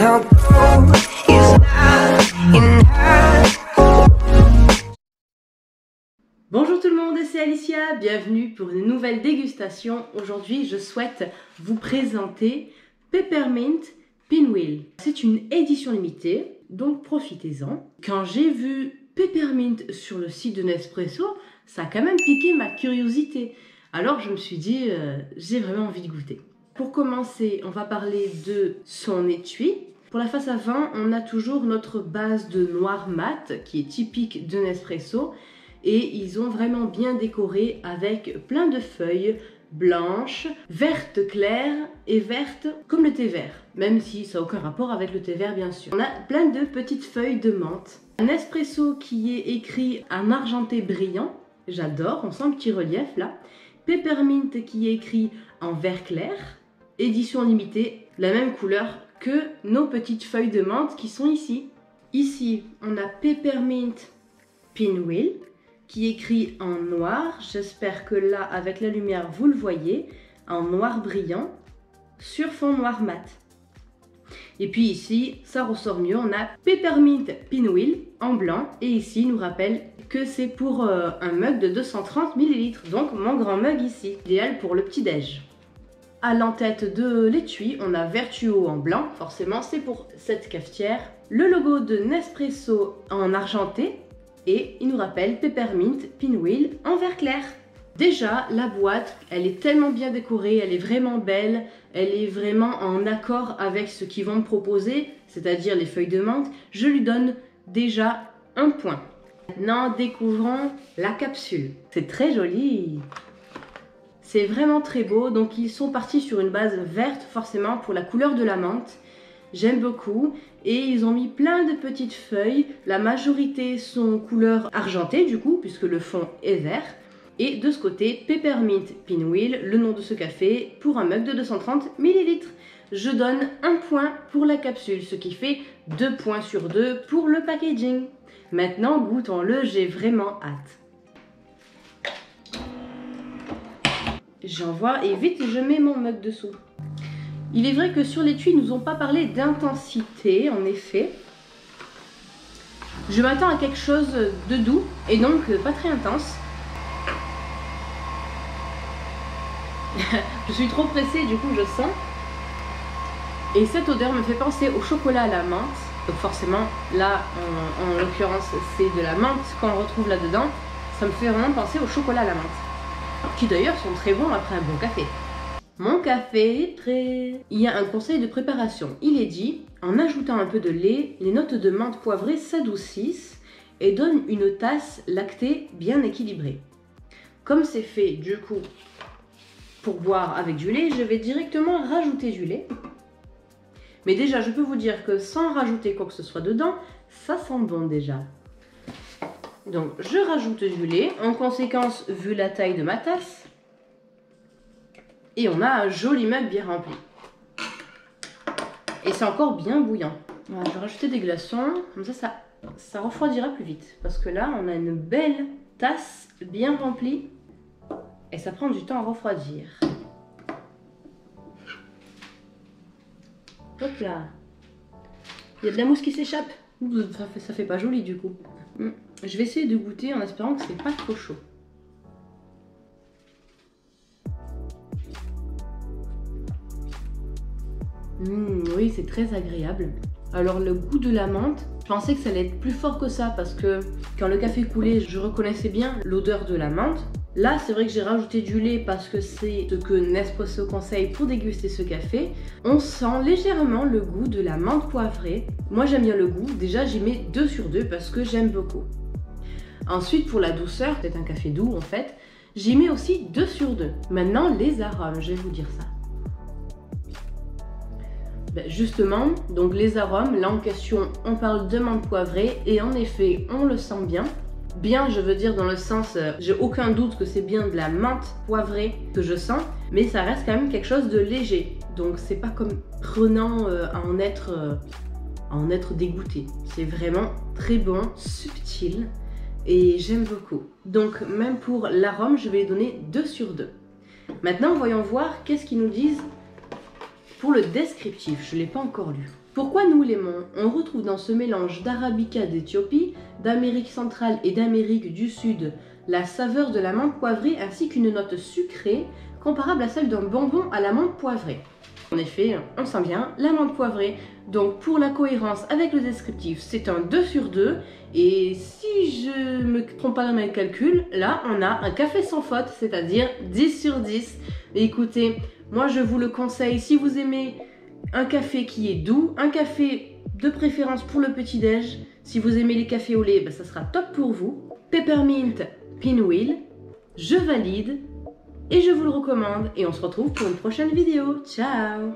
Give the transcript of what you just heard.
Your boat is not in her. Bonjour tout le monde, c'est Alicia, bienvenue pour une nouvelle dégustation. Aujourd'hui, je souhaite vous présenter Peppermint Pinwheel. C'est une édition limitée, donc profitez-en. Quand j'ai vu Peppermint sur le site de Nespresso, ça a quand même piqué ma curiosité. Alors je me suis dit, j'ai vraiment envie de goûter. Pour commencer, on va parler de son étui. Pour la face avant, on a toujours notre base de noir mat qui est typique de Nespresso. Et ils ont vraiment bien décoré avec plein de feuilles blanches, vertes claires et vertes comme le thé vert. Même si ça n'a aucun rapport avec le thé vert bien sûr. On a plein de petites feuilles de menthe. Un espresso qui est écrit en argenté brillant. J'adore, on sent un petit relief là. Peppermint qui est écrit en vert clair. Édition limitée, la même couleur que nos petites feuilles de menthe qui sont ici. Ici, on a Peppermint Pinwheel qui est écrit en noir. J'espère que là, avec la lumière, vous le voyez, en noir brillant sur fond noir mat. Et puis ici, ça ressort mieux, on a Peppermint Pinwheel en blanc. Et ici, il nous rappelle que c'est pour un mug de 230 ml. Donc mon grand mug ici, idéal pour le petit-déj. À l'entête de l'étui, on a Vertuo en blanc, forcément c'est pour cette cafetière. Le logo de Nespresso en argenté et il nous rappelle Peppermint Pinwheel en vert clair. Déjà, la boîte, elle est tellement bien décorée, elle est vraiment belle, elle est vraiment en accord avec ce qu'ils vont me proposer, c'est-à-dire les feuilles de menthe. Je lui donne déjà un point. Maintenant, découvrons la capsule. C'est très joli. C'est vraiment très beau, donc ils sont partis sur une base verte forcément pour la couleur de la menthe. J'aime beaucoup et ils ont mis plein de petites feuilles. La majorité sont couleur argentée du coup puisque le fond est vert. Et de ce côté, Peppermint Pinwheel, le nom de ce café, pour un mug de 230 ml. Je donne un point pour la capsule, ce qui fait 2 points sur 2 pour le packaging. Maintenant, goûtons-le, j'ai vraiment hâte. J'envoie et vite je mets mon mug dessous. Il est vrai que sur l'étui, ils nous ont pas parlé d'intensité, en effet. Je m'attends à quelque chose de doux et donc pas très intense. Je suis trop pressée, du coup je sens. Et cette odeur me fait penser au chocolat à la menthe. Donc forcément, là, en l'occurrence, c'est de la menthe qu'on retrouve là-dedans. Ça me fait vraiment penser au chocolat à la menthe. Qui d'ailleurs sont très bons après un bon café. Mon café est prêt. Il y a un conseil de préparation. Il est dit, en ajoutant un peu de lait, les notes de menthe poivrée s'adoucissent et donnent une tasse lactée bien équilibrée. Comme c'est fait du coup pour boire avec du lait, je vais directement rajouter du lait. Mais déjà, je peux vous dire que sans rajouter quoi que ce soit dedans, ça sent bon déjà. Donc je rajoute du lait, en conséquence vu la taille de ma tasse. Et on a un joli mug bien rempli. Et c'est encore bien bouillant. Voilà, je vais rajouter des glaçons, comme ça refroidira plus vite. Parce que là, on a une belle tasse bien remplie. Et ça prend du temps à refroidir. Hop là. Il y a de la mousse qui s'échappe. Ça fait pas joli du coup. Je vais essayer de goûter en espérant que c'est pas trop chaud. Oui, c'est très agréable. Alors le goût de la menthe, je pensais que ça allait être plus fort que ça parce que quand le café coulait, je reconnaissais bien l'odeur de la menthe. Là, c'est vrai que j'ai rajouté du lait parce que c'est ce que Nespresso conseille pour déguster ce café. On sent légèrement le goût de la menthe poivrée. Moi, j'aime bien le goût. Déjà, j'y mets 2 sur 2 parce que j'aime beaucoup. Ensuite, pour la douceur, c'est un café doux en fait, j'y mets aussi 2 sur 2. Maintenant, les arômes, je vais vous dire ça. Justement, donc les arômes, là en question, on parle de menthe poivrée et en effet, on le sent bien. Bien, je veux dire dans le sens, j'ai aucun doute que c'est bien de la menthe poivrée que je sens, mais ça reste quand même quelque chose de léger. Donc c'est pas comme prenant à en être dégoûté. C'est vraiment très bon, subtil et j'aime beaucoup. Donc même pour l'arôme, je vais donner 2 sur 2. Maintenant, voyons voir qu'est-ce qu'ils nous disent pour le descriptif, je ne l'ai pas encore lu. Pourquoi nous l'aimons? On retrouve dans ce mélange d'arabica d'Éthiopie, d'Amérique centrale et d'Amérique du Sud la saveur de la menthe poivrée ainsi qu'une note sucrée comparable à celle d'un bonbon à la menthe poivrée. En effet, on sent bien la menthe poivrée. Donc pour la cohérence avec le descriptif, c'est un 2 sur 2. Et si je me trompe pas dans mes calculs, là on a un café sans faute, c'est-à-dire 10 sur 10. Et écoutez, moi je vous le conseille si vous aimez un café qui est doux, un café de préférence pour le petit-déj. Si vous aimez les cafés au lait, ça sera top pour vous. Peppermint Pinwheel, je valide et je vous le recommande. Et on se retrouve pour une prochaine vidéo. Ciao!